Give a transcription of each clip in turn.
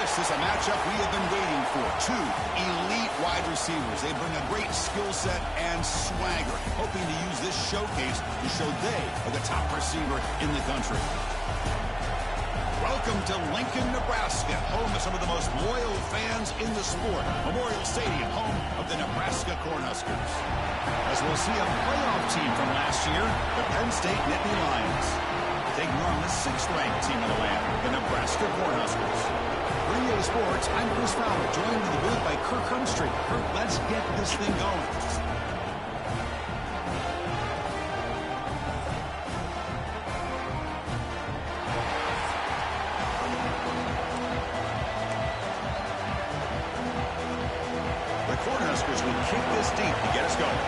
This is a matchup we have been waiting for. Two elite wide receivers. They bring a great skill set and swagger, hoping to use this showcase to show they are the top receiver in the country. Welcome to Lincoln, Nebraska, home of some of the most loyal fans in the sport. Memorial Stadium, home of the Nebraska Cornhuskers. As we'll see a playoff team from last year, the Penn State Nittany Lions. Taking on the 6th-ranked team in the land, the Nebraska Cornhuskers. For EA Sports, I'm Chris Fowler, joined in the booth by Kirk Humstreet. Kirk, let's get this thing going. The Cornhuskers will kick this deep to get us going.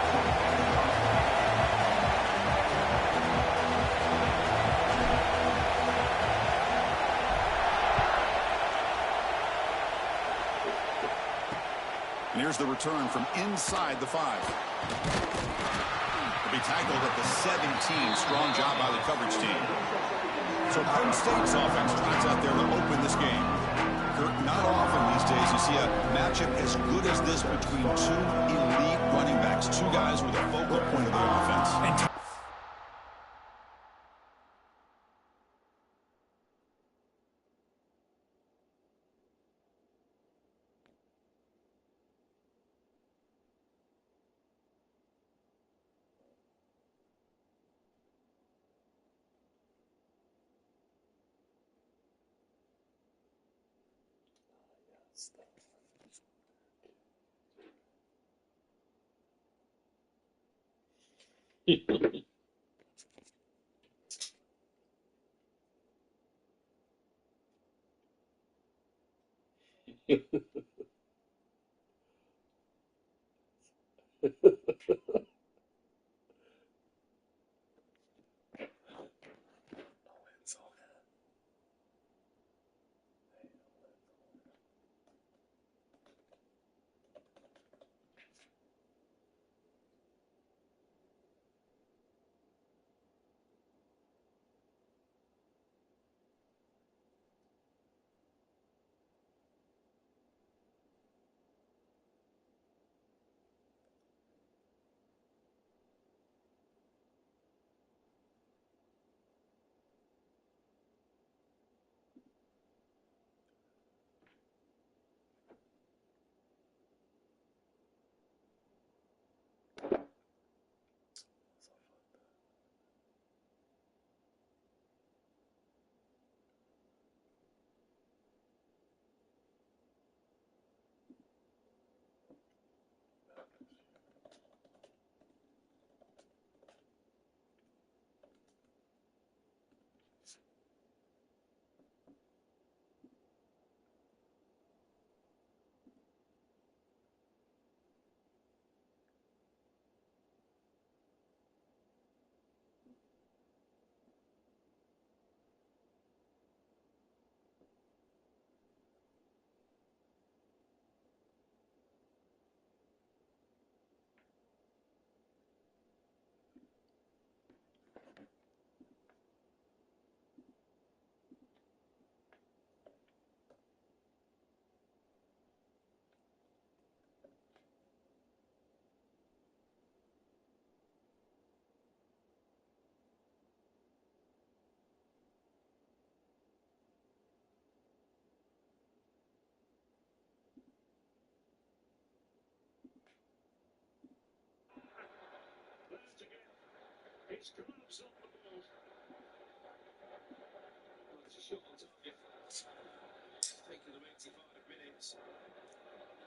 And here's the return from inside the 5. He'll be tackled at the 17. Strong job by the coverage team. So Penn State's offense trots out there to open this game. Kirk, not often these days you see a matchup as good as this between two elite running backs. Two guys with a focal point of the offense. It's Groves on the ball. Well, it's a shot on target. It's taken them 85 minutes.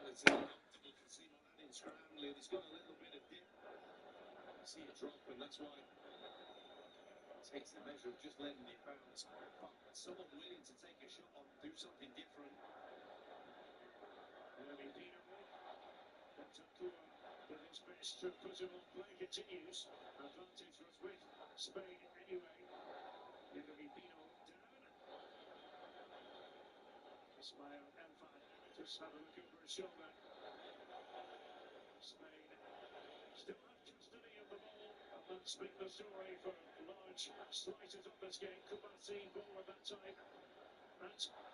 It's uncomfortable to see Aladdin scrambling. He's got a little bit of dip. I see a drop, and that's why it takes the measure of just letting it bounce. But someone willing to take a shot on, do something different. With his best to put him on play continues. Advantage was with Spain anyway. Pino down. Ismail Elfan just have a look over his shoulder. Spain still have custody of the ball. And let's speak the story for large slices of this game. Kubasi ball at that time. That's a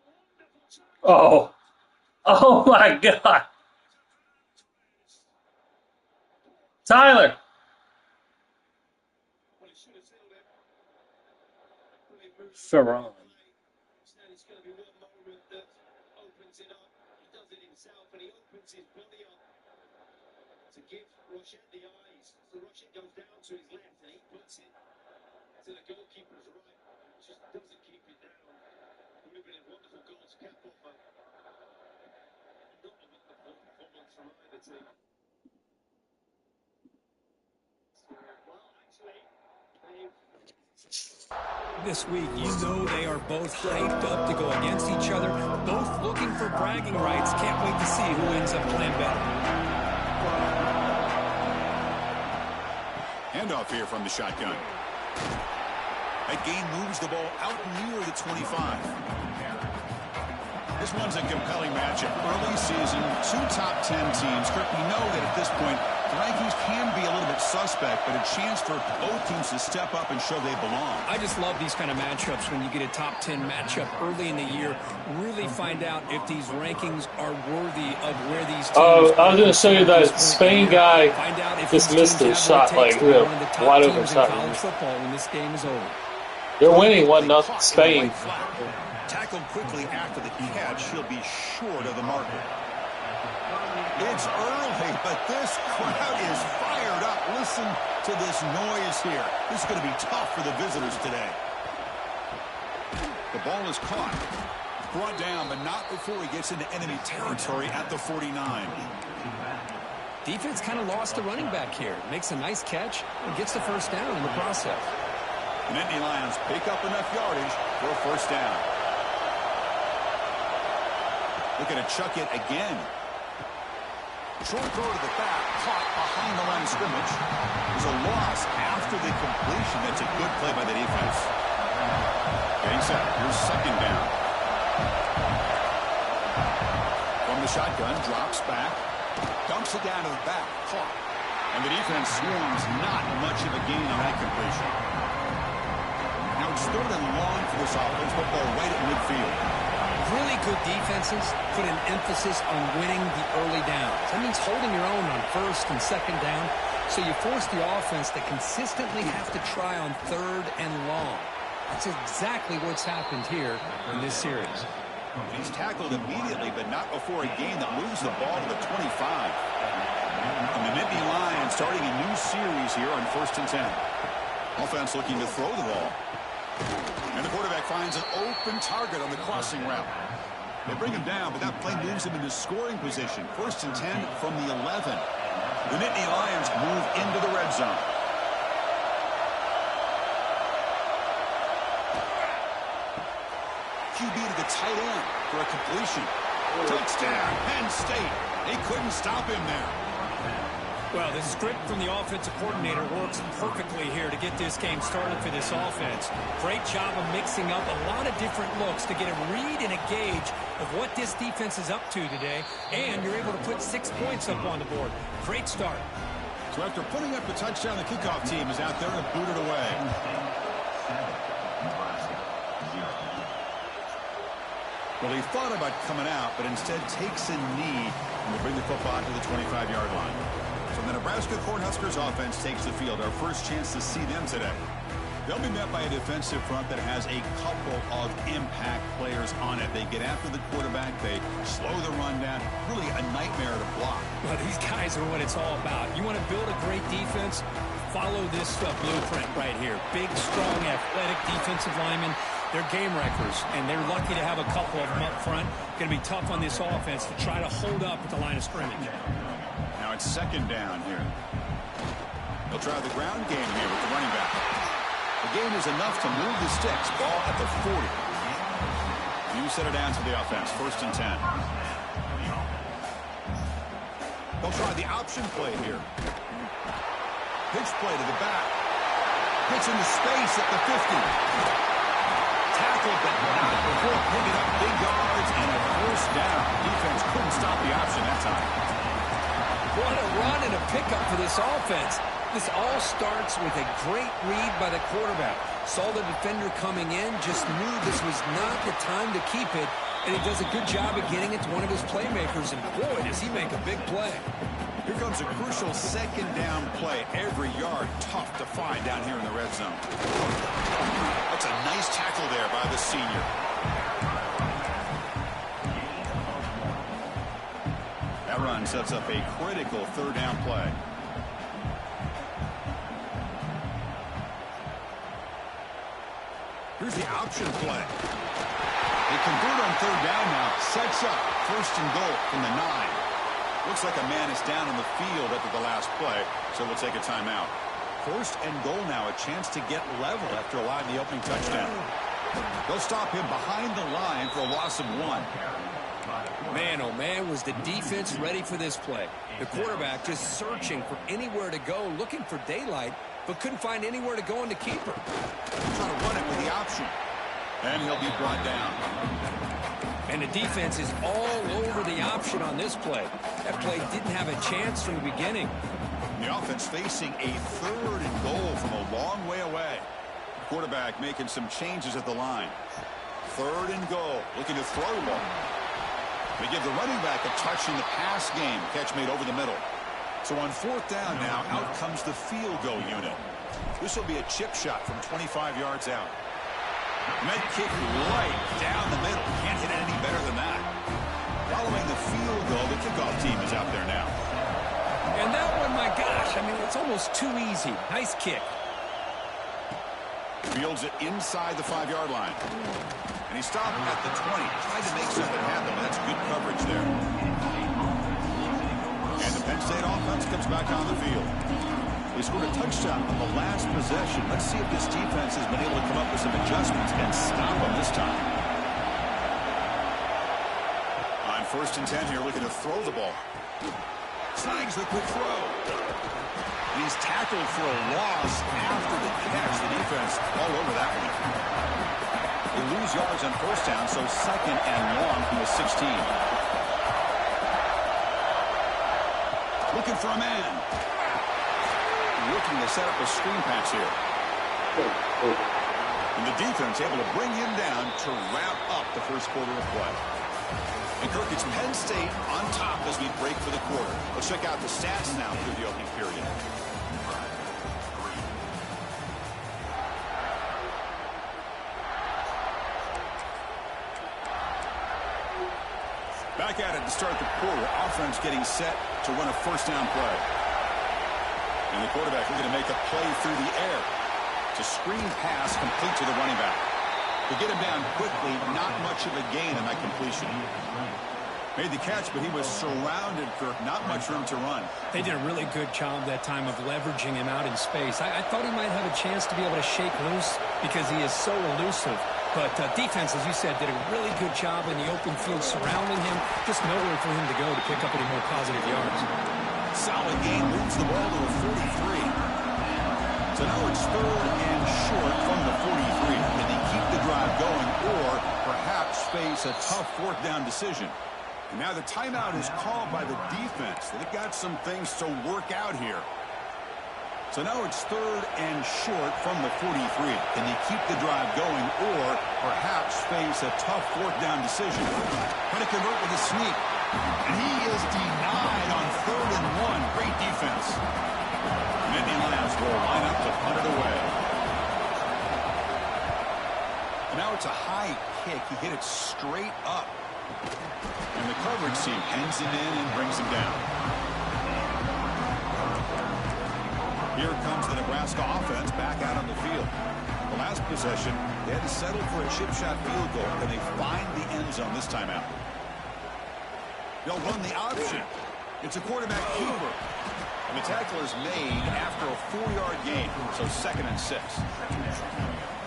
wonderful Oh. Oh my God. Tyler. Well, he should have sealed it. Brilliant move. Ferran. Instead, it's going to be one moment that opens it up. He does it himself, and he opens his body up to give Rochet the eyes. So Rochet goes down to his left, and he puts it to the goalkeeper's right. Just doesn't keep it down. Would have been a wonderful goal to cap off, but not a wonderful performance from either team. Well, actually, they've This week, you know they are both hyped up to go against each other, both looking for bragging rights. Can't wait to see who ends up playing better. Handoff here from the shotgun. That gain moves the ball out near the 25. This one's a compelling matchup. Early season, 2 top 10 teams. Kirk, we know that at this point, the rankings can be a little bit suspect, but a chance for both teams to step up and show they belong. I just love these kind of matchups when you get a top 10 matchup early in the year. Really find out if these rankings are worthy of where these teams Oh, I was going to are show you that Spain guy Find out if just these missed teams his have shot, what it takes like to be real one of the top wide open teams in shot. college football when this game is over. They're winning 1-0 Spain. Tackled quickly after the catch, he'll be short of the marker. It's early, but this crowd is fired up. Listen to this noise here. This is going to be tough for the visitors today. The ball is caught. Brought down, but not before he gets into enemy territory at the 49. Defense kind of lost a running back here. Makes a nice catch and gets the first down in the process. The Nittany Lions pick up enough yardage for a first down. Looking to chuck it again. Short throw to the back, caught behind the line of scrimmage. There's a loss after the completion. That's a good play by the defense. Getting set. Here's second down. From the shotgun, drops back. Dumps it down to the back, caught. And the defense swarms, not much of a gain on that completion. Now it's 3rd and long for this offense, but ball right at midfield. Really good defenses put an emphasis on winning the early downs. That means holding your own on 1st and 2nd down, so you force the offense to consistently have to try on 3rd and long. That's exactly what's happened here in this series. He's tackled immediately, but not before a gain that moves the ball to the 25. And the Nittany Lions starting a new series here on 1st and 10. Offense looking to throw the ball. And the quarterback finds an open target on the crossing route. They bring him down, but that play moves him into scoring position. 1st and 10 from the 11. The Nittany Lions move into the red zone. QB to the tight end for a completion. Touchdown, Penn State. They couldn't stop him there. Well, the script from the offensive coordinator works perfectly here to get this game started for this offense. Great job of mixing up a lot of different looks to get a read and a gauge of what this defense is up to today, and you're able to put 6 points up on the board. Great start. So after putting up the touchdown, the kickoff team is out there to boot it away. Well, he thought about coming out, but instead takes a knee and will bring the football to the 25-yard line. So the Nebraska Cornhuskers offense takes the field. Our first chance to see them today. They'll be met by a defensive front that has a couple of impact players on it. They get after the quarterback. They slow the run down. Really a nightmare to block. Well, these guys are what it's all about. You want to build a great defense? Follow this blueprint right here. Big, strong, athletic defensive linemen. They're game wreckers, and they're lucky to have a couple of them up front. Going to be tough on this offense to try to hold up at the line of scrimmage. Now it's second down here. They'll try the ground game here with the running back. The gain is enough to move the sticks. Ball at the 40. You set it down to the offense. 1st and 10. They'll try the option play here. Pitch play to the back. Pitch into space at the 50. Tackled, but not before picking up big yards and a first down. Defense couldn't stop the option that time. What a run and a pickup for this offense. This all starts with a great read by the quarterback. Saw the defender coming in, just knew this was not the time to keep it, and he does a good job of getting it to one of his playmakers, and boy, does he make a big play. Here comes a crucial second down play. Every yard tough to find down here in the red zone. That's a nice tackle there by the senior. That run sets up a critical third down play. Here's the option play. They convert on third down now. Sets up first and goal from the 9. Looks like a man is down on the field after the last play, so we'll take a timeout. First and goal now, a chance to get level after allowing the opening touchdown. They'll stop him behind the line for a loss of 1. Man, oh man, was the defense ready for this play. The quarterback just searching for anywhere to go, looking for daylight, but couldn't find anywhere to go in the keeper. Trying to run it with the option. And he'll be brought down. And the defense is all over the option on this play. That play didn't have a chance from the beginning. The offense facing a third and goal from a long way away. The quarterback making some changes at the line. Third and goal, looking to throw the ball. They give the running back a touch in the pass game. Catch made over the middle. So on fourth down now, out comes the field goal unit. This will be a chip shot from 25 yards out. Med kick right down the middle. Can't hit it any better than that. Following the field goal, the kickoff team is out there now. And that one, my gosh, I mean, it's almost too easy. Nice kick. Fields it inside the 5-yard line. And he stopped at the 20. Tried to make something happen. That's good coverage there. And the Penn State offense comes back on the field. They scored a touchdown on the last possession. Let's see if this defense has been able to come up with some adjustments and stop them this time. On first and 10 here, looking to throw the ball. Snags the quick throw. He's tackled for a loss after the catch. The defense all over that one. They lose yards on first down, so second and long from the 16. Looking for a man. Looking to set up a screen pass here. And the defense able to bring him down to wrap up the first quarter of play. And Kirk, it's Penn State on top as we break for the quarter. Let's check out the stats now through the opening period. Back at it to start the quarter. Offense getting set to run a first down play. And the quarterback looking to make a play through the air. It's a screen pass complete to the running back. To get him down quickly, not much of a gain on that completion. Made the catch, but he was surrounded, Kirk. Not much room to run. They did a really good job that time of leveraging him out in space. I thought he might have a chance to be able to shake loose because he is so elusive. But defense, as you said, did a really good job in the open field surrounding him. Just nowhere for him to go to pick up any more positive yards. Solid gain, moves the ball to a 43. So now it's third and short from the 43. Can they keep the drive going or perhaps face a tough fourth down decision? And now the timeout is called by the defense. They've got some things to work out here. So now it's third and short from the 43. Can they keep the drive going or perhaps face a tough fourth down decision? Trying to convert with a sneak. And he is denied on third and 1. Great defense. And Indy Lions will line up to punt it away. And now it's a high kick. He hit it straight up. And the coverage team hangs him in and brings him down. Here comes the Nebraska offense back out on the field. The last possession, they had to settle for a chip shot field goal. Can they find the end zone this time out? They'll run the option. It's a quarterback keeper. And the tackle is made after a 4-yard gain. So second and 6.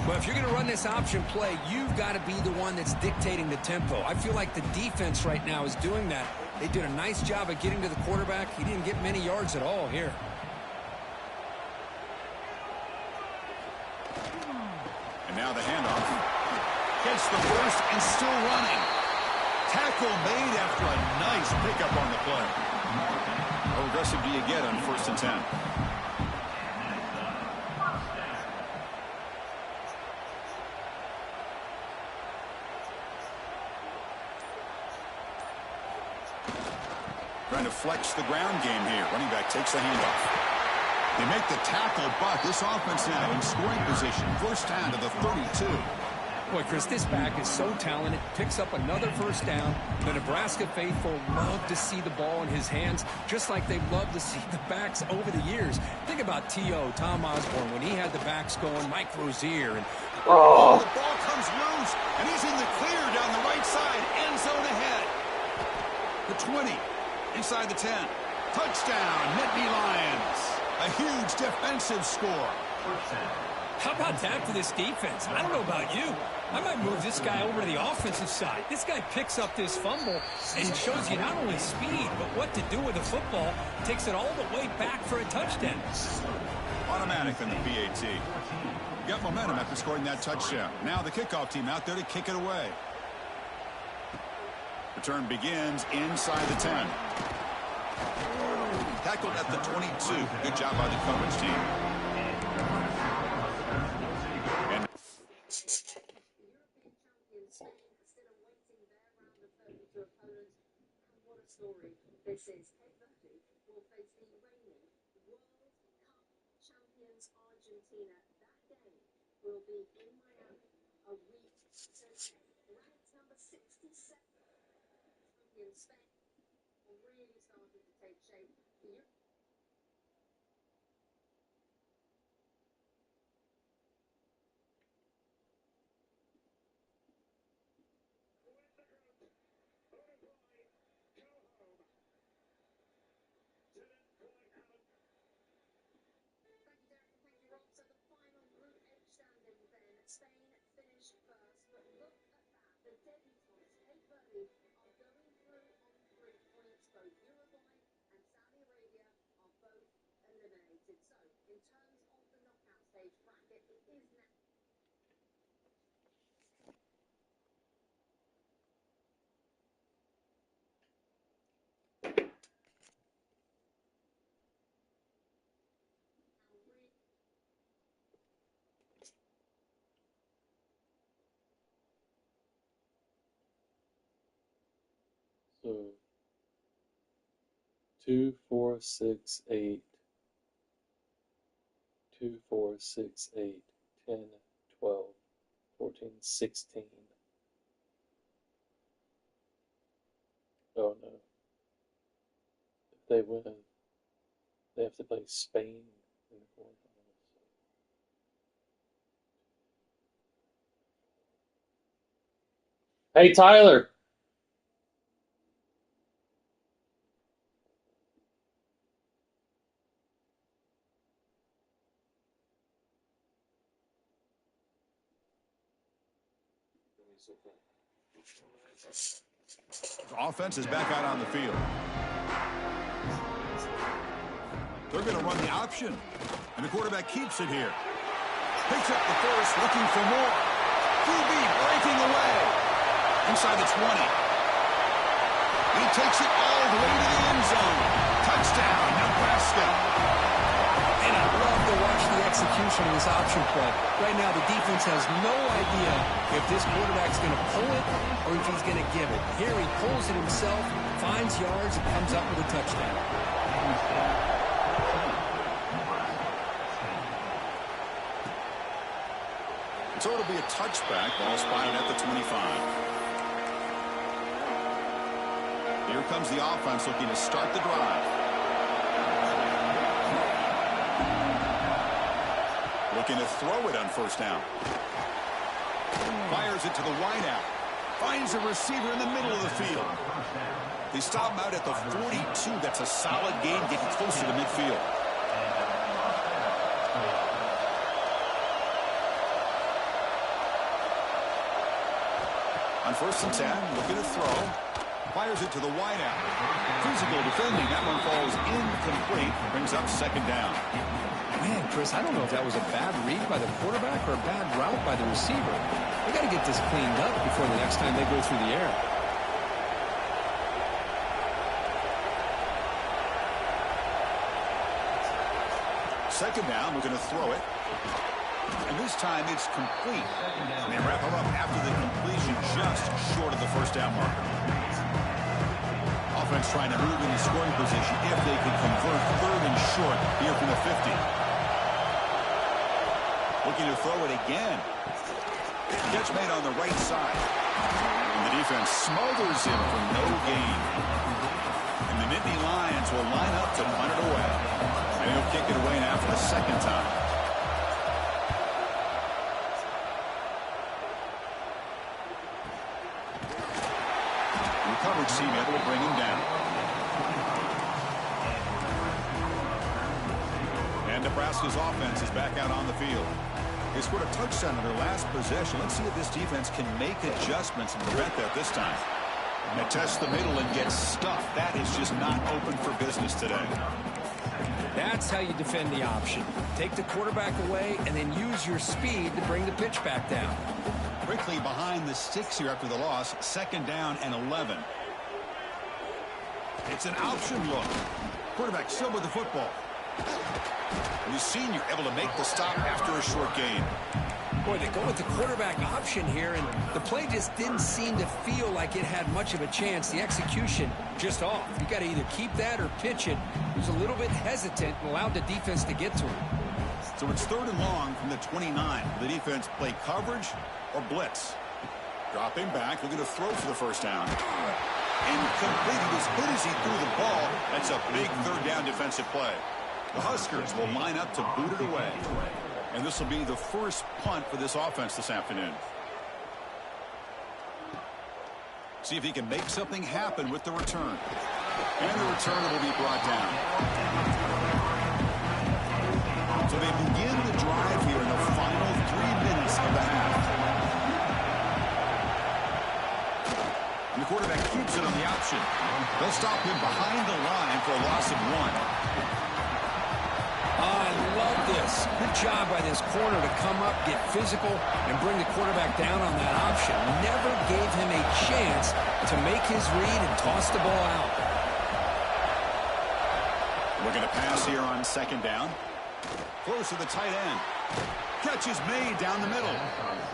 Well, if you're going to run this option play, you've got to be the one that's dictating the tempo. I feel like the defense right now is doing that. They did a nice job of getting to the quarterback. He didn't get many yards at all here. And now the handoff. Gets the first and still running. Tackle made after a nice pickup on the play. How aggressive do you get on first and 10? Trying to flex the ground game here. Running back takes the handoff. They make the tackle, but this offense now in scoring position. First down to the 32. Boy, Chris, this back is so talented. Picks up another first down. The Nebraska faithful love to see the ball in his hands, just like they've loved to see the backs over the years. Think about T.O., Tom Osborne, when he had the backs going, Mike Rozier. And oh, the ball comes loose, and he's in the clear down the right side. End zone ahead. The 20, inside the 10. Touchdown, Nittany Lions. A huge defensive score. How about that for this defense? I don't know about you. I might move this guy over to the offensive side. This guy picks up this fumble and shows you not only speed, but what to do with the football. Takes it all the way back for a touchdown. Automatic in the PAT. Got momentum after scoring that touchdown. Now the kickoff team out there to kick it away. Return begins inside the 10. Tackled at the 22. Good job by the coverage team. And this is Cape Verde will face the reigning World Cup champions Argentina. That game will be in Miami a week today. Ranked number 67, champion Spain really started to take shape. Spain finished first, but look at that. The debutants, Cape Verde, are going through on 3 points. Both Uruguay and Saudi Arabia are both eliminated. So, in terms of the knockout stage bracket, it is now. So 2, 4, 6, 8. 2, 4, 6, 8, 10, 12, 14, 16. Oh no. If they win, they have to play Spain in the quarterfinals. Hey Tyler. offense is back out on the field. They're going to run the option, and the quarterback keeps it here. Picks up the first, looking for more. QB breaking away. Inside the 20. He takes it all the way to the end zone. Touchdown, Nebraska. And I love to watch the execution of this option play. Right now, the defense has no idea if this quarterback's going to pull it or if he's going to give it. Here he pulls it himself, finds yards, and comes up with a touchdown. So it'll be a touchback. Ball spotted at the 25. Here comes the offense looking to start the drive. Looking to throw it on first down. Fires it to the wideout. Finds a receiver in the middle of the field. They stop him out at the 42. That's a solid gain, getting closer to midfield. On first and 10, looking to throw. Fires it to the wideout. Physical defending. That one falls incomplete. Brings up second down. Man, Chris, I don't know if that was a bad read by the quarterback or a bad route by the receiver. They got to get this cleaned up before the next time they go through the air. Second down, we're going to throw it. And this time it's complete. And they wrap him up after the completion just short of the first down marker. offense trying to move in the scoring position if they can convert 3rd and short here from the 50. Looking to throw it again. Catch made on the right side. And the defense smothers him for no gain. And the Nittany Lions will line up to punt it away. And he'll kick it away now for the 2nd time. The coverage team able to bring him down. And Nebraska's offense is back out on the field. They scored a touchdown in their last possession. Let's see if this defense can make adjustments and prevent that this time. And they test the middle and get stuffed. That is just not open for business today. That's how you defend the option. Take the quarterback away and then use your speed to bring the pitch back down. Quickly behind the sticks here after the loss. 2nd down and 11. It's an option look. Quarterback still with the football. And the senior able to make the stop after a short gain. Boy, they go with the quarterback option here, and the play just didn't seem to feel like it had much of a chance. The execution just off. You got to either keep that or pitch it. He was a little bit hesitant and allowed the defense to get to him. So it's 3rd and long from the 29. The defense play coverage or blitz. Dropping back, looking to throw for the 1st down. Incomplete. He was hit as he threw the ball. That's a big 3rd down defensive play. The Huskers will line up to boot it away. And this will be the first punt for this offense this afternoon. See if he can make something happen with the return. And the return will be brought down. So they begin the drive here in the final 3 minutes of the half. And the quarterback keeps it on the option. They'll stop him behind the line for a loss of 1. I love this. Good job by this corner to come up, get physical, and bring the quarterback down on that option. Never gave him a chance to make his read and toss the ball out. We're going to pass here on 2nd down. Close to the tight end. Catch is made down the middle.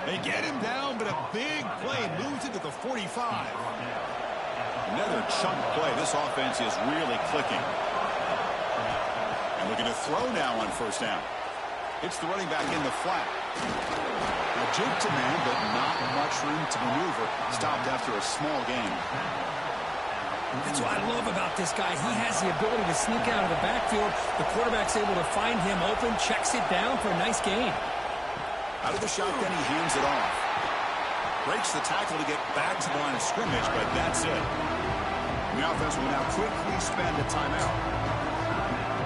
They get him down, but a big play moves it to the 45. Another chunk play. This offense is really clicking. And looking to throw now on 1st down. It's the running back in the flat. A juke to man, but not much room to maneuver. Stopped after a small gain. That's what I love about this guy. He has the ability to sneak out of the backfield. The quarterback's able to find him open, checks it down for a nice gain. Out of the shotgun, he hands it off. Breaks the tackle to get back to the line of scrimmage, but that's it. The offense will now quickly spend a timeout.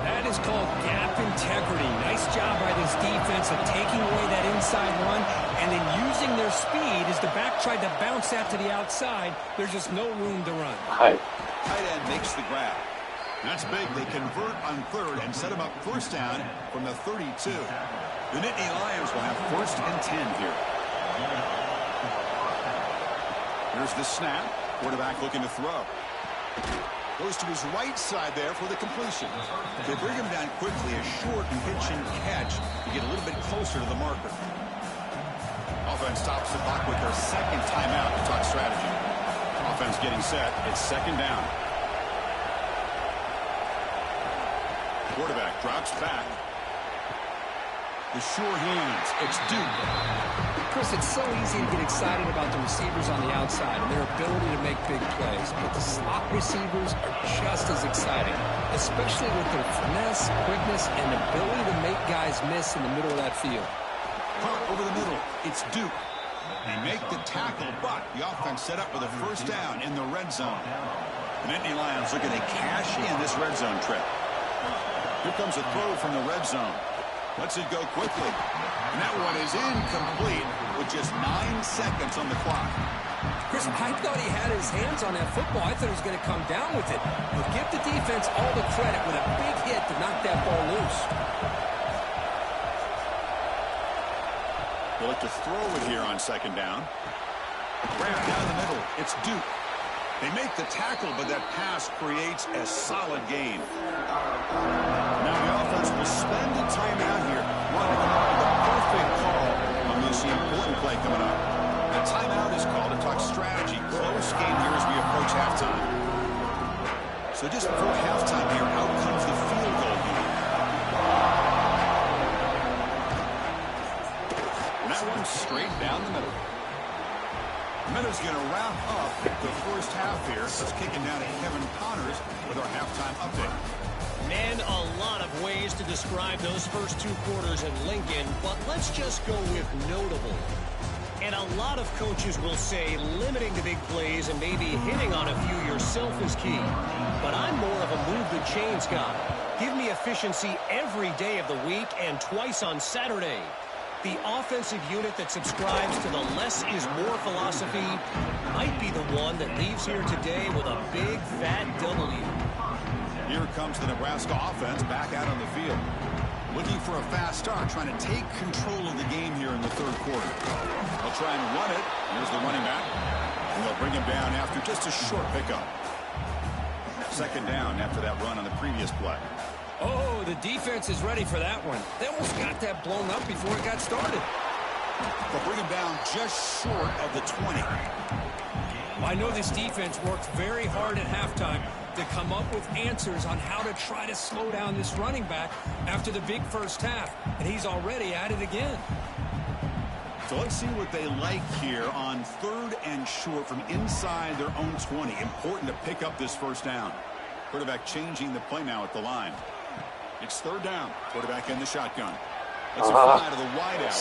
That is called gap integrity. Nice job by this defense of taking away that inside run and then using their speed as the back tried to bounce that to the outside. There's just no room to run. Hi. Tight end makes the grab. That's big. They convert on 3rd and set him up 1st down from the 32. The Nittany Lions will have 1st and 10 here. Here's the snap. Quarterback looking to throw. Goes to his right side there for the completion. They bring him down quickly, a short pitch and catch to get a little bit closer to the marker. Offense stops the clock with their 2nd timeout to talk strategy. Offense getting set. It's 2nd down. Quarterback drops back. The sure hands. It's Duke. Chris, it's so easy to get excited about the receivers on the outside and their ability to make big plays, but the slot receivers are just as exciting, especially with their finesse, quickness, and ability to make guys miss in the middle of that field. Punt over the middle. It's Duke. They make the tackle, but the offense set up with a 1st down in the red zone. The Nittany Lions looking to cash in this red zone trip. Here comes a throw from the red zone. Lets it go quickly. And that one is incomplete with just 9 seconds on the clock. Chris, I thought he had his hands on that football. I thought he was going to come down with it. But give the defense all the credit with a big hit to knock that ball loose. They'll look to throw it here on 2nd down. Grab down the middle. It's Duke. They make the tackle, but that pass creates a solid gain. Now the offense will spend a timeout here, running the perfect call on this important play coming up. The timeout is called to talk strategy. Close game here as we approach halftime. is going to wrap up the first half here. It's kicking down to Kevin Connors with our halftime update. And a lot of ways to describe those first 2 quarters in Lincoln, but let's just go with notable. And a lot of coaches will say limiting the big plays and maybe hitting on a few yourself is key. But I'm more of a move the chains guy. Give me efficiency every day of the week and twice on Saturday. The offensive unit that subscribes to the less is more philosophy might be the one that leaves here today with a big fat W. Here comes the Nebraska offense back out on the field. Looking for a fast start, trying to take control of the game here in the third quarter. They'll try and run it. Here's the running back. And they'll bring him down after just a short pickup. Second down after that run on the previous play. Oh, the defense is ready for that one. They almost got that blown up before it got started. They'll bring him down just short of the 20. I know this defense worked very hard at halftime to come up with answers on how to try to slow down this running back after the big first half, and he's already at it again. So let's see what they like here on 3rd and short from inside their own 20. Important to pick up this first down. Quarterback changing the play now at the line. It's 3rd down. Quarterback in the shotgun. It's a fly to the wideout.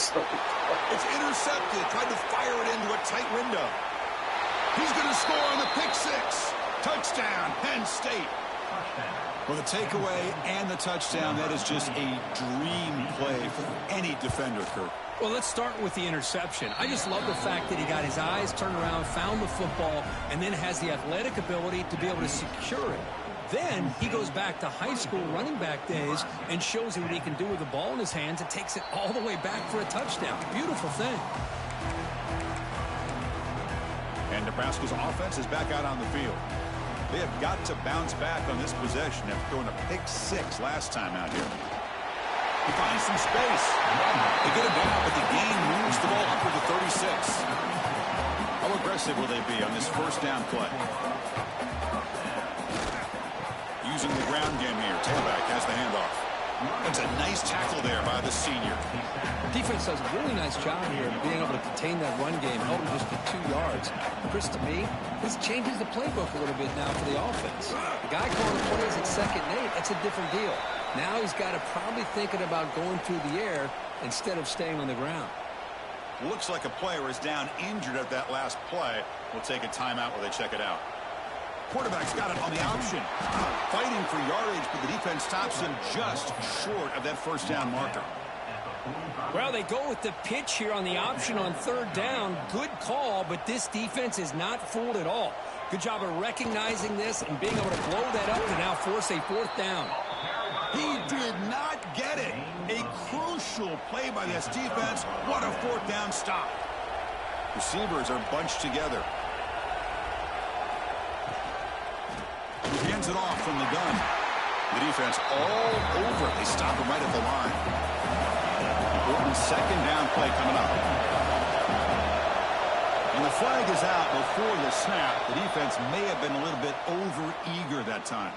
It's intercepted. Tried to fire it into a tight window. He's going to score on the pick 6. Touchdown, Penn State. Well, the takeaway and the touchdown, that is just a dream play for any defender, Kirk. Well, let's start with the interception. I just love the fact that he got his eyes turned around, found the football, and then has the athletic ability to be able to secure it. Then he goes back to high school running back days and shows you what he can do with the ball in his hands and takes it all the way back for a touchdown. Beautiful thing. And Nebraska's offense is back out on the field. They have got to bounce back on this possession after throwing a pick 6 last time out here. He finds some space. They get him down, but the game moves the ball upward to 36. How aggressive will they be on this first down play? Using the ground game here. Tailback has the handoff. That's a nice tackle there by the senior. Defense does a really nice job here of being able to contain that run game, held him just to 2 yards. Chris, to me, this changes the playbook a little bit now for the offense. The guy calling the plays at 2nd and 8, that's a different deal. Now he's got to probably thinking about going through the air instead of staying on the ground. Looks like a player is down injured at that last play. We'll take a timeout while they check it out. Quarterback's got it on the option. Fighting for yardage, but the defense stops him just short of that first down marker. Well, they go with the pitch here on the option on 3rd down. Good call, but this defense is not fooled at all. Good job of recognizing this and being able to blow that up to now force a 4th down. He did not get it. A crucial play by this defense. What a 4th down stop. Receivers are bunched together. He hands it off from the gun. The defense all over. They stop him right at the line. Important 2nd down play coming up. And the flag is out before the snap. The defense may have been a little bit over-eager that time.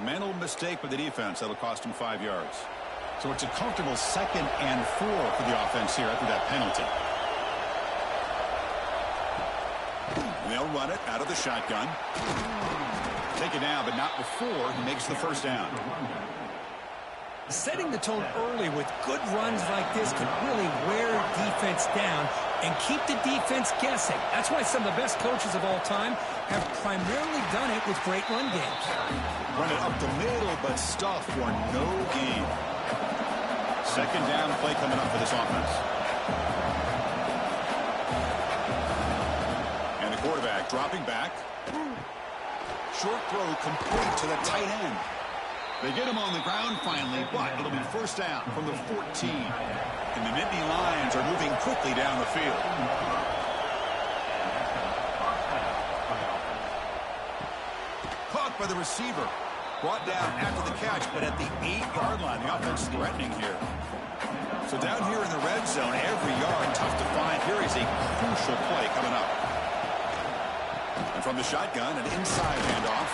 Mental mistake by the defense. That'll cost him 5 yards. So it's a comfortable 2nd and 4 for the offense here after that penalty. They'll run it out of the shotgun. Take it down, but not before he makes the first down. Setting the tone early with good runs like this can really wear defense down and keep the defense guessing. That's why some of the best coaches of all time have primarily done it with great run games. Run it up the middle, but stuff for no gain. 2nd down play coming up for this offense. And the quarterback dropping back. Short throw complete to the tight end. They get him on the ground finally, but it'll be 1st down from the 14. And the Nittany Lions are moving quickly down the field. Caught by the receiver. Brought down after the catch, but at the 8-yard line. The offense threatening here. So down here in the red zone, every yard tough to find. Here is a crucial play coming up. And from the shotgun, an inside handoff.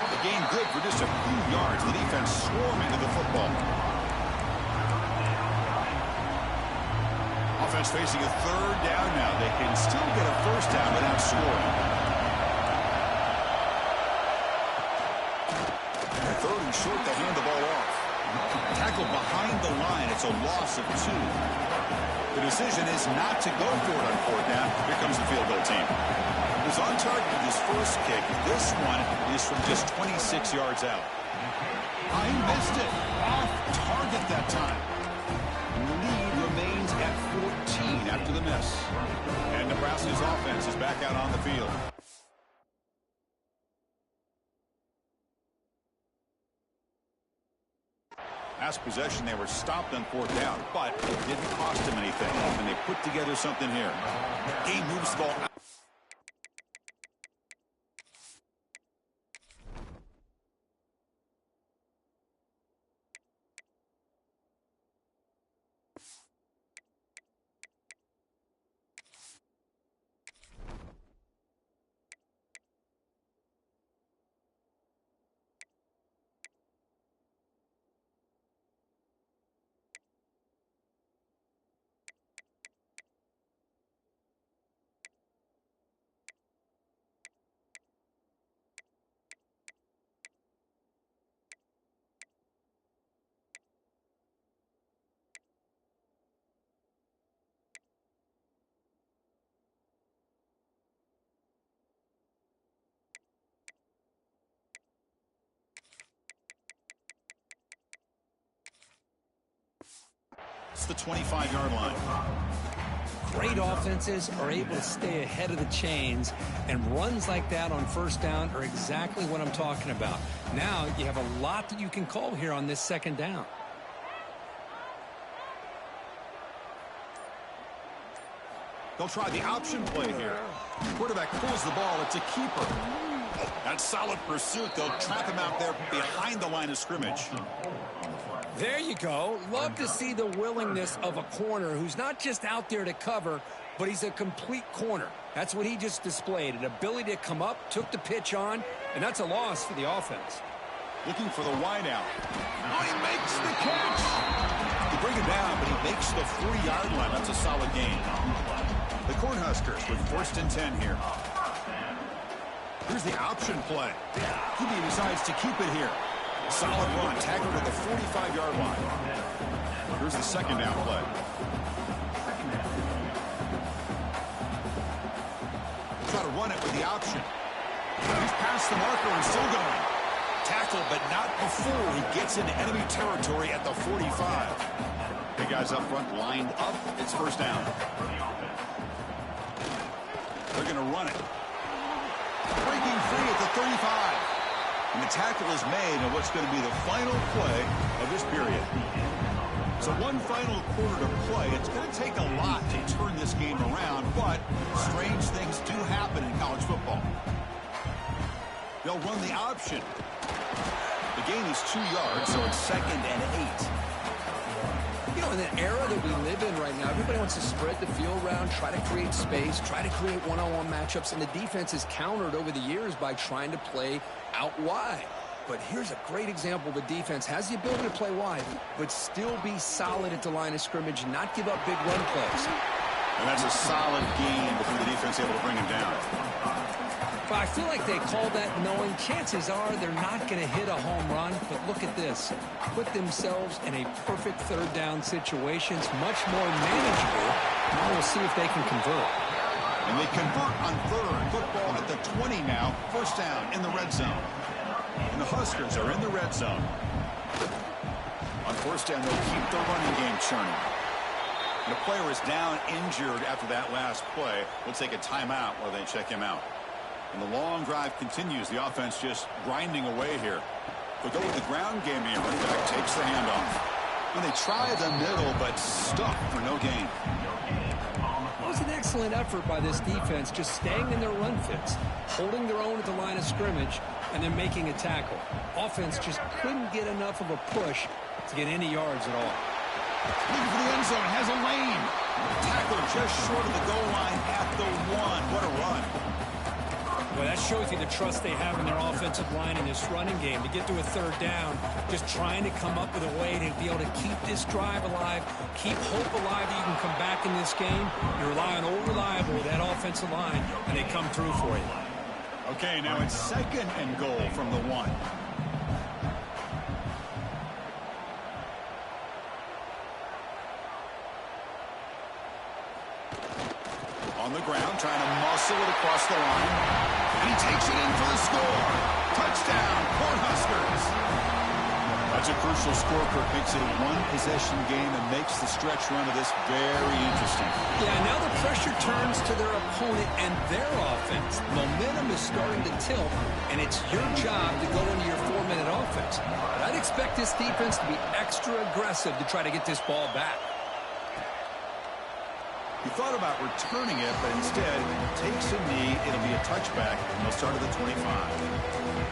A gain good for just a few yards. The defense swarming to the football. Bulldogs facing a third down now. They can still get a first down without scoring. Third and short, they hand the ball off. Tackle behind the line. It's a loss of 2. The decision is not to go for it on fourth down. Here comes the field goal team. He was on target with his first kick. This one is from just 26 yards out. He missed it. Off target that time. Lead remains at 14 after the miss. And Nebraska's offense is back out on the field. Last possession, they were stopped on fourth down, but it didn't cost them anything. And they put together something here. Game moves the ball out. It's the 25-yard line. Great offenses are able to stay ahead of the chains, and runs like that on first down are exactly what I'm talking about. Now you have a lot that you can call here on this second down. They'll try the option play here. Quarterback pulls the ball. It's a keeper. That's solid pursuit. They'll trap him out there behind the line of scrimmage. There you go. Love to see the willingness of a corner who's not just out there to cover, but he's a complete corner. That's what he just displayed, an ability to come up, took the pitch on, and that's a loss for the offense. Looking for the wideout. Oh, he makes the catch. He bring it down, but he makes the 3-yard line. That's a solid gain. The Cornhuskers with 1st and 10 here. Here's the option play. He decides to keep it here. Solid run, tackled at the 45-yard line. Here's the second down play. Try to run it with the option. He's past the marker and still going. Tackled, but not before he gets into enemy territory at the 45. Big guys up front lined up. It's first down. They're going to run it. Breaking free at the 35. And the tackle is made on what's going to be the final play of this period. So one final quarter to play. It's going to take a lot to turn this game around, but strange things do happen in college football. They'll run the option. The gain is 2 yards, so it's 2nd and 8. You know, in the era that we live in right now, everybody wants to spread the field around, try to create space, try to create one-on-one matchups, and the defense is countered over the years by trying to play out wide. But here's a great example. The defense has the ability to play wide, but still be solid at the line of scrimmage and not give up big run plays. And that's a solid gain before the defense able to bring him down. But I feel like they call that knowing chances are they're not going to hit a home run. But look at this. Put themselves in a perfect third down situation. It's much more manageable. Now we'll see if they can convert. And they convert on third. Football at the 20 now. First down in the red zone. And the Huskers are in the red zone. On first down, they'll keep the running game churning. And the player is down injured after that last play. We'll take a timeout while they check him out. And the long drive continues. The offense just grinding away here. They'll go with the ground game here. Running back takes the handoff. And they try the middle, but stuck for no gain. It was an excellent effort by this defense, just staying in their run fits, holding their own at the line of scrimmage, and then making a tackle. Offense just couldn't get enough of a push to get any yards at all. Looking for the end zone, has a lane. Tackle just short of the goal line at the 1. What a run. Well, that shows you the trust they have in their offensive line in this running game. To get to a third down, just trying to come up with a way to be able to keep this drive alive, keep hope alive that you can come back in this game. You rely on old reliable, that offensive line, and they come through for you. Okay, now it's 2nd and goal from the 1. On the ground, trying to muscle it across the line. And he takes it in for the score. Touchdown, Cornhuskers. That's a crucial score. Makes it a one-possession game and makes the stretch run of this very interesting. Yeah, now the pressure turns to their opponent and their offense. Momentum is starting to tilt, and it's your job to go into your 4-minute offense. But I'd expect this defense to be extra aggressive to try to get this ball back. He thought about returning it, but instead takes a knee. It'll be a touchback, and they'll start at the 25.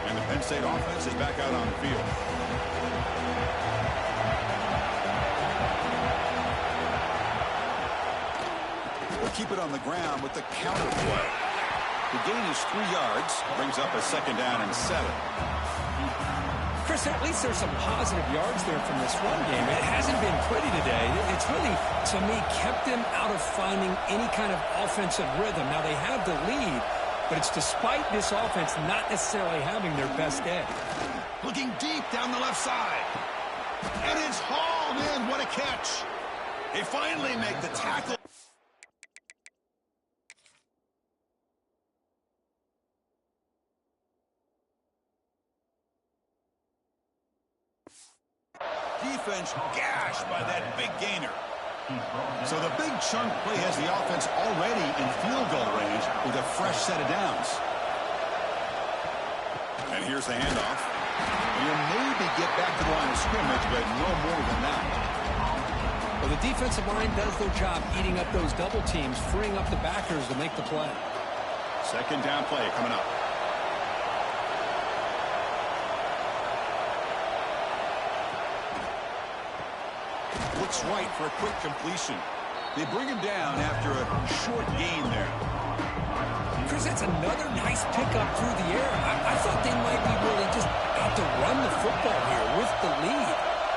And the Penn State offense is back out on the field. They'll keep it on the ground with the counter play. The gain is 3 yards, brings up a 2nd down and 7. Chris, at least there's some positive yards there from this run game. It hasn't been pretty today. It's really, to me, kept them out of finding any kind of offensive rhythm. Now, they have the lead, but it's despite this offense not necessarily having their best day. Looking deep down the left side. And it's hauled in. What a catch. They finally make the tackle. Defense gashed by that big gainer. So the big chunk play has the offense already in field goal range with a fresh set of downs. And here's the handoff. You'll maybe get back to the line of scrimmage, but no more than that. Well, the defensive line does their job eating up those double teams, freeing up the backers to make the play. 2nd down play coming up. Looks right for a quick completion. They bring him down after a short gain there. Chris, that's another nice pickup through the air. I thought they might be really just out to run the football here with the lead.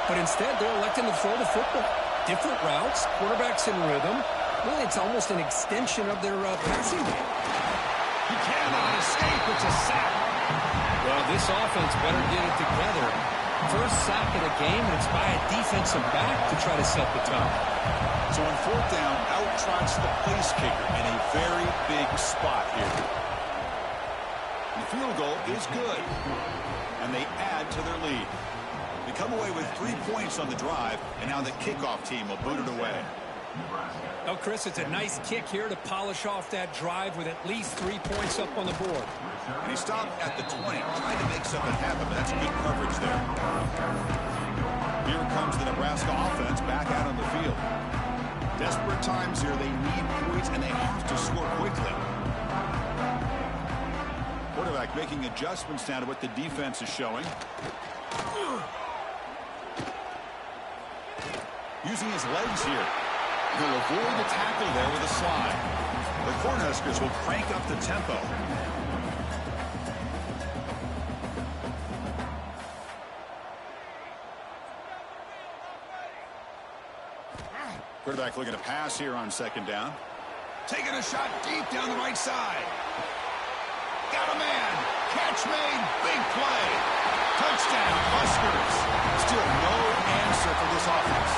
But instead, they're electing to throw the football. Different routes, quarterback's in rhythm. Really, it's almost an extension of their passing game. He cannot escape. It's a sack. Well, this offense better get it together. First sack of the game, and it's by a defensive back to try to set the tone. So on 4th down, out trots the place kicker in a very big spot here. The field goal is good, and they add to their lead. They come away with 3 points on the drive, and now the kickoff team will boot it away. Oh, Chris, it's a nice kick here to polish off that drive with at least 3 points up on the board. And he stopped at the 20, trying to make something happen, but that's good coverage there. Here comes the Nebraska offense back out on the field. Desperate times here. They need points, and they have to score quickly. Quarterback making adjustments now to what the defense is showing. Using his legs here. He'll avoid the tackle there with a slide. The Cornhuskers will crank up the tempo. Quarterback looking to pass here on 2nd down. Taking a shot deep down the right side. Got a man. Catch made. Big play. Touchdown, Huskers. Still no answer for this offense.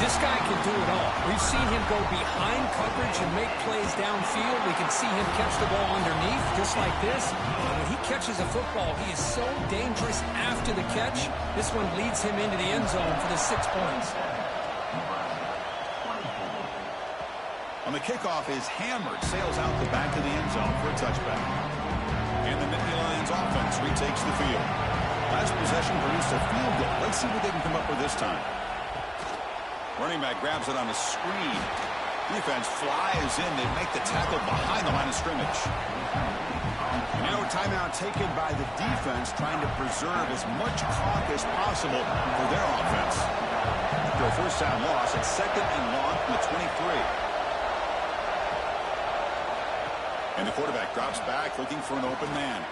This guy can do it all. We've seen him go behind coverage and make plays downfield. We can see him catch the ball underneath, just like this. And when he catches a football, he is so dangerous after the catch. This one leads him into the end zone for the 6 points. On the kickoff is hammered, sails out the back of the end zone for a touchback. And the Nittany Lions offense retakes the field. Last possession produced a field goal. Let's see what they can come up with this time. Running back grabs it on a screen. Defense flies in. They make the tackle behind the line of scrimmage. Now a timeout taken by the defense, trying to preserve as much clock as possible for their offense. After a first down loss, it's 2nd and long from the 23. And the quarterback drops back looking for an open man.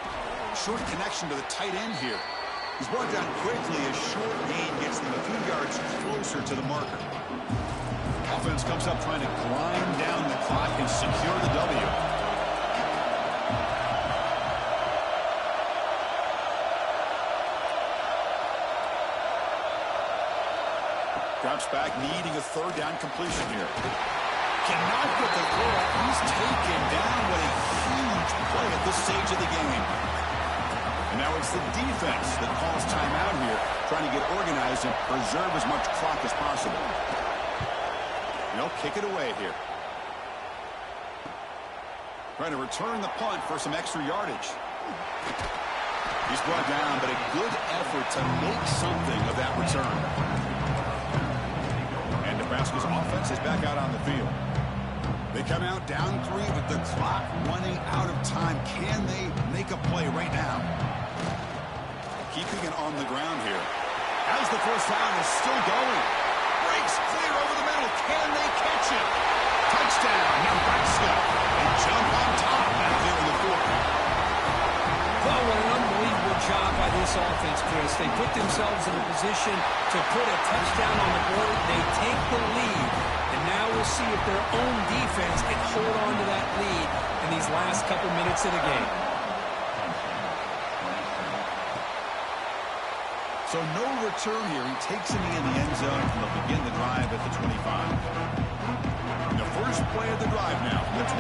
Short connection to the tight end here. He's brought down quickly as short gain gets them a few yards closer to the marker. Offense comes up trying to grind down the clock and secure the W. Drops back, needing a third down completion here. Cannot get the throw up. He's taken down. What a huge play at this stage of the game. And now it's the defense that calls timeout here, trying to get organized and preserve as much clock as possible. And they'll kick it away here. Trying to return the punt for some extra yardage. He's brought down, but a good effort to make something of that return. And Nebraska's offense is back out on the field. They come out down 3 with the clock running out of time. Can they make a play right now? Keeping it on the ground here. As the first down is still going. Breaks clear over the middle. Can they catch it? Touchdown, Nebraska. They jump on top back there in the fourth. Well, what an unbelievable job by this offense, Chris. They put themselves in a position to put a touchdown on the board. They take the lead. And now we'll see if their own defense can hold on to that lead in these last couple minutes of the game. So no return here. He takes it in the end zone, and they'll begin the drive at the 25. The first play of the drive now from the 25.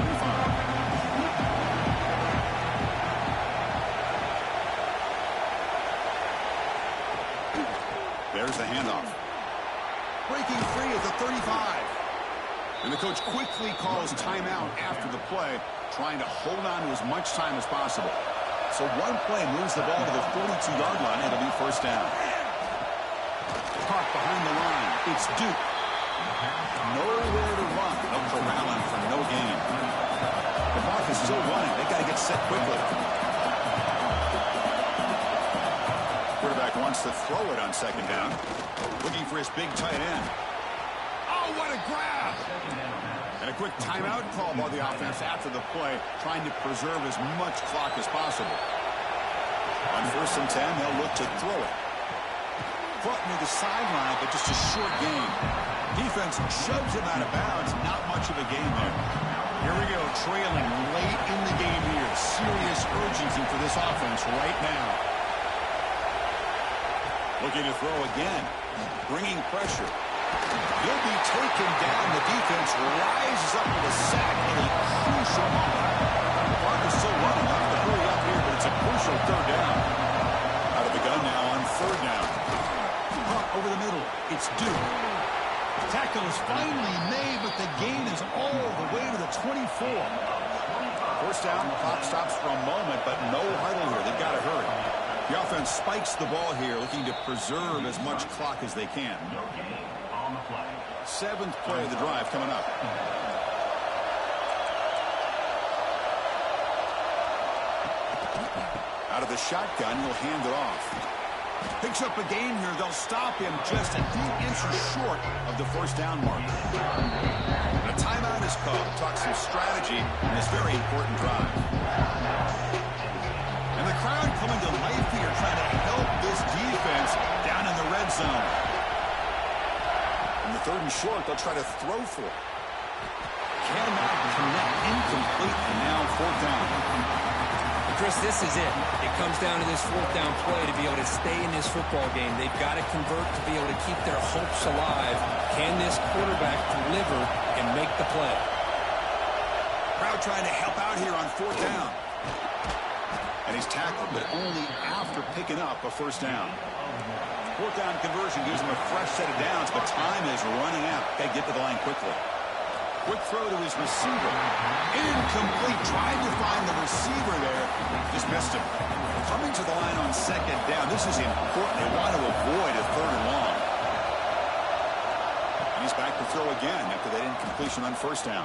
There's the handoff. Breaking free at the 35. And the coach quickly calls timeout after the play, trying to hold on to as much time as possible. So one play moves the ball to the 42-yard line, and it'll be first down. Caught behind the line. It's Duke. Nowhere to run. No corralling for no gain. The clock is still running. They got to get set quickly. Quarterback wants to throw it on second down. Looking for his big tight end. Oh, what a grab! And a quick timeout call by the offense after the play, trying to preserve as much clock as possible. On 1st and 10, they'll look to throw it. Brought near the sideline, but just a short gain. Defense shoves him out of bounds. Not much of a gain there. Here we go, trailing late in the game here. Serious urgency for this offense right now. Looking to throw again. Bringing pressure. He'll be taken down. The defense rises up with a sack in a crucial moment. The clock is still running. Have to hurry up here, but it's a crucial third down. Out of the gun now on third down. Caught over the middle. It's Duke. Tackle is finally made, but the gain is all the way to the 24. First down, the clock stops for a moment, but no huddle here. They've got to hurry. The offense spikes the ball here, looking to preserve as much clock as they can. 7th play of the drive coming up. Out of the shotgun, he'll hand it off. Picks up a gain here. They'll stop him just a few inches short of the first down mark. A timeout is called. Talk some strategy in this very important drive. And the crowd coming to life here, trying to help this defense down in the red zone. And the 3rd and short, they'll try to throw for it. Cannot connect, incomplete, and now 4th down. Chris, this is it. It comes down to this 4th down play to be able to stay in this football game. They've got to convert to be able to keep their hopes alive. Can this quarterback deliver and make the play? Crowd trying to help out here on 4th down. And he's tackled, but only after picking up a first down. 4th down conversion gives him a fresh set of downs, but time is running out. Got to get to the line quickly. Quick throw to his receiver. Incomplete. Tried to find the receiver there. Just missed him. Coming to the line on 2nd down. This is important. They want to avoid a 3rd and long. And he's back to throw again after that incompletion on 1st down.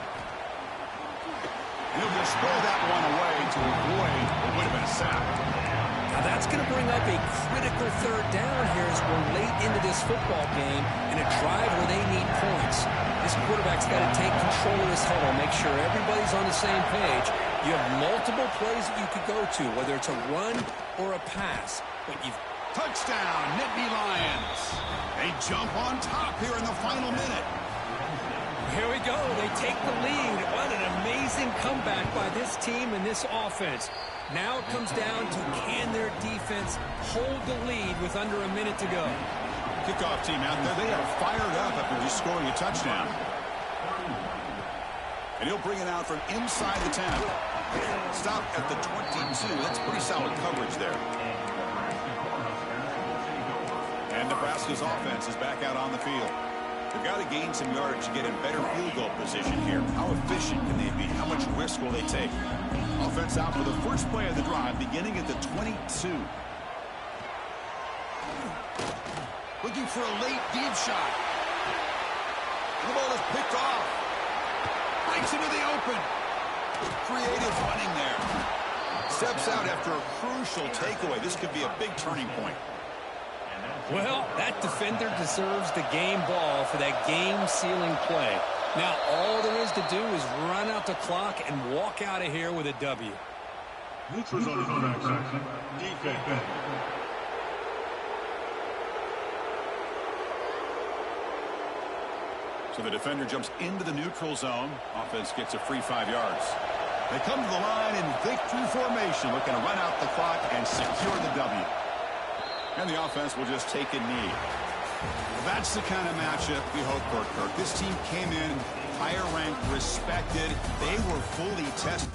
And he'll just throw that one away to avoid what would have been a sack. Now that's going to bring up a critical 3rd down here as we're late into this football game in a drive where they need points. This quarterback's got to take control of this huddle, make sure everybody's on the same page, You have multiple plays that you could go to, whether it's a run or a pass. But you've Touchdown, Nittany Lions. They jump on top here in the final minute. Here we go. They take the lead. What an amazing comeback by this team and this offense. Now it comes down to can their defense hold the lead with under a minute to go. Kickoff team out there. They are fired up after just scoring a touchdown. And he'll bring it out from inside the 10. Stop at the 22. That's pretty solid coverage there. And Nebraska's offense is back out on the field. They've got to gain some yardage to get in better field goal position here. How efficient can they be? How much risk will they take? Offense out for the first play of the drive, beginning at the 22. Looking for a late deep shot. The ball is picked off. Breaks into the open. Creative running there. Steps out after a crucial takeaway. This could be a big turning point. Well, that defender deserves the game ball for that game-sealing play. Now, all there is to do is run out the clock and walk out of here with a W. Neutral zone defense. So the defender jumps into the neutral zone. Offense gets a free 5 yards. They come to the line in victory formation, looking to run out the clock and secure the W. And the offense will just take a knee. That's the kind of matchup we hope for, Kirk. This team came in higher ranked, respected. They were fully tested.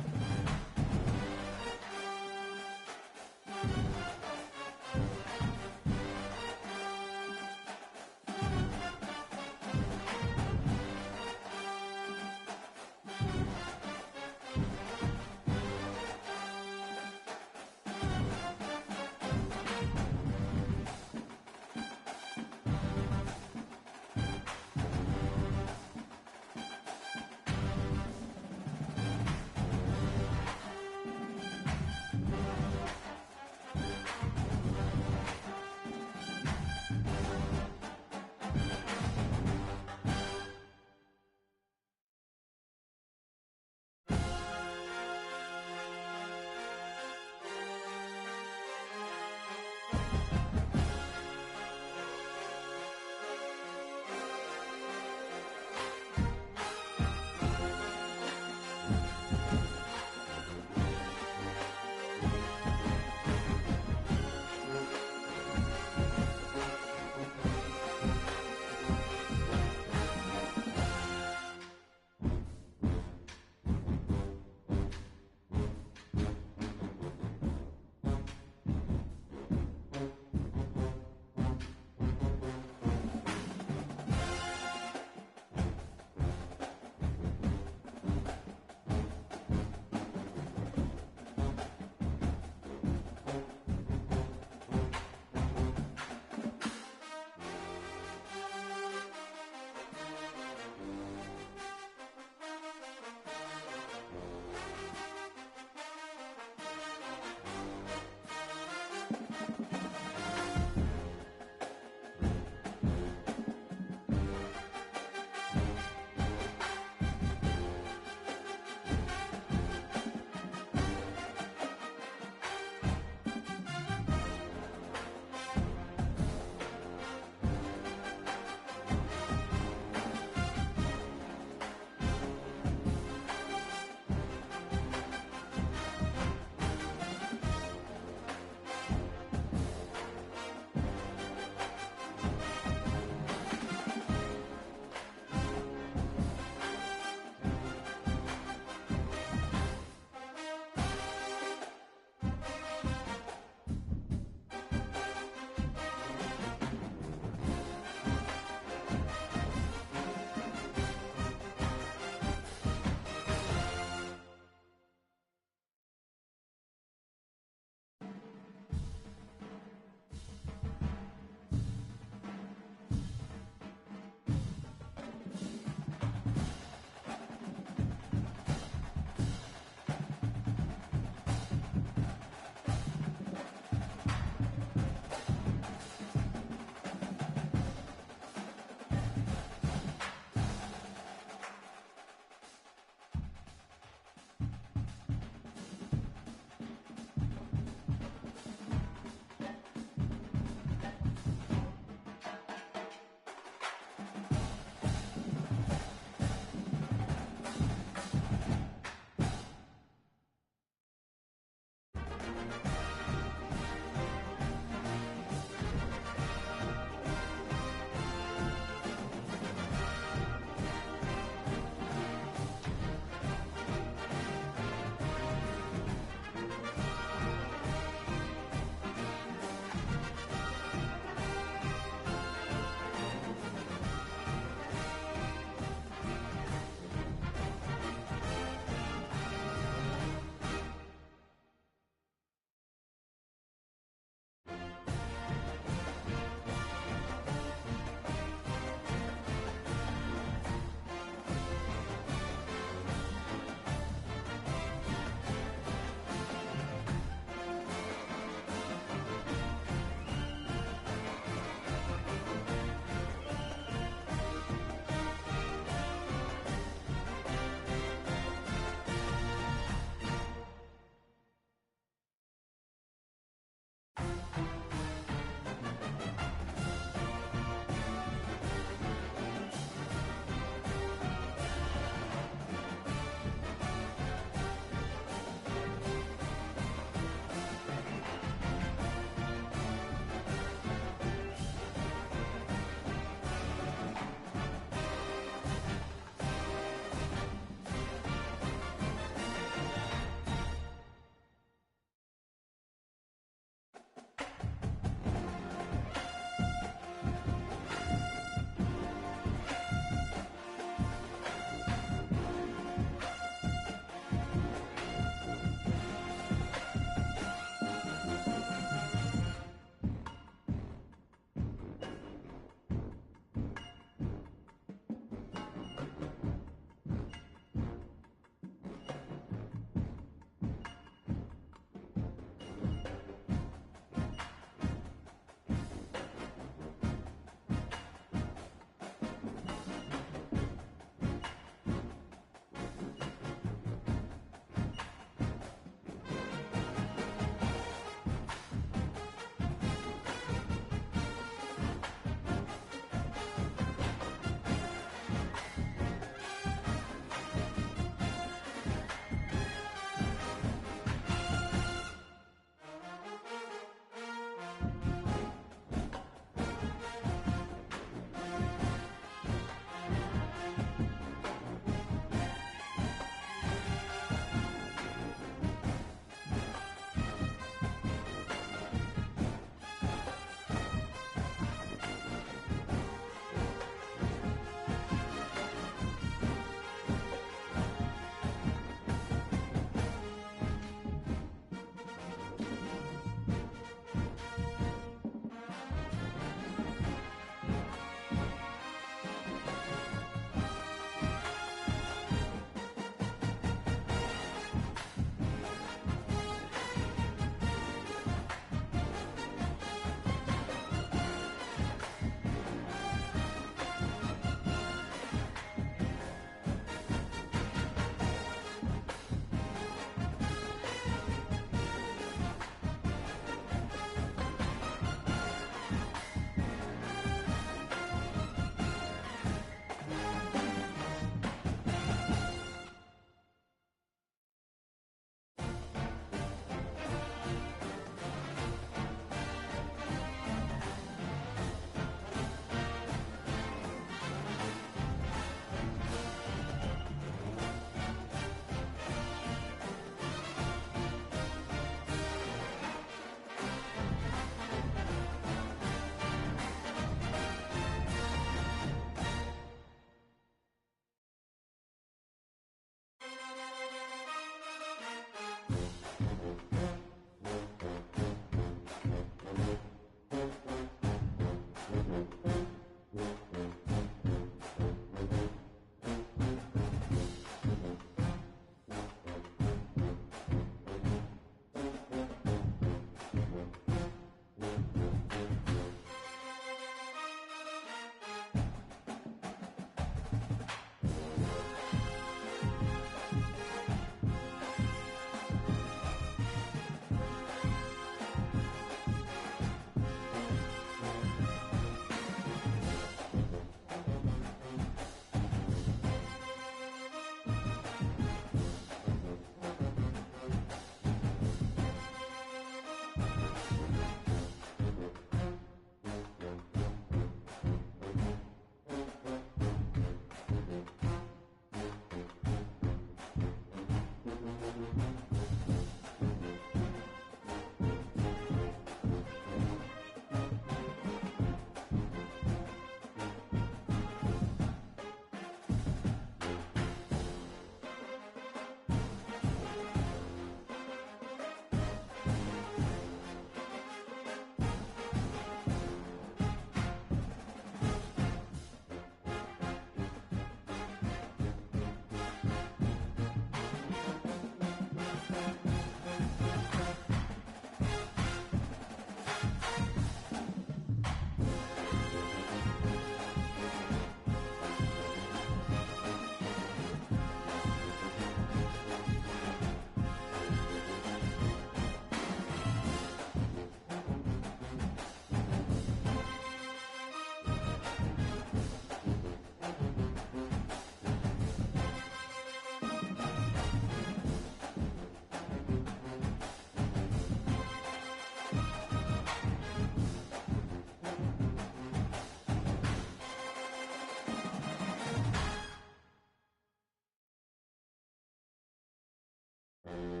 Thank you.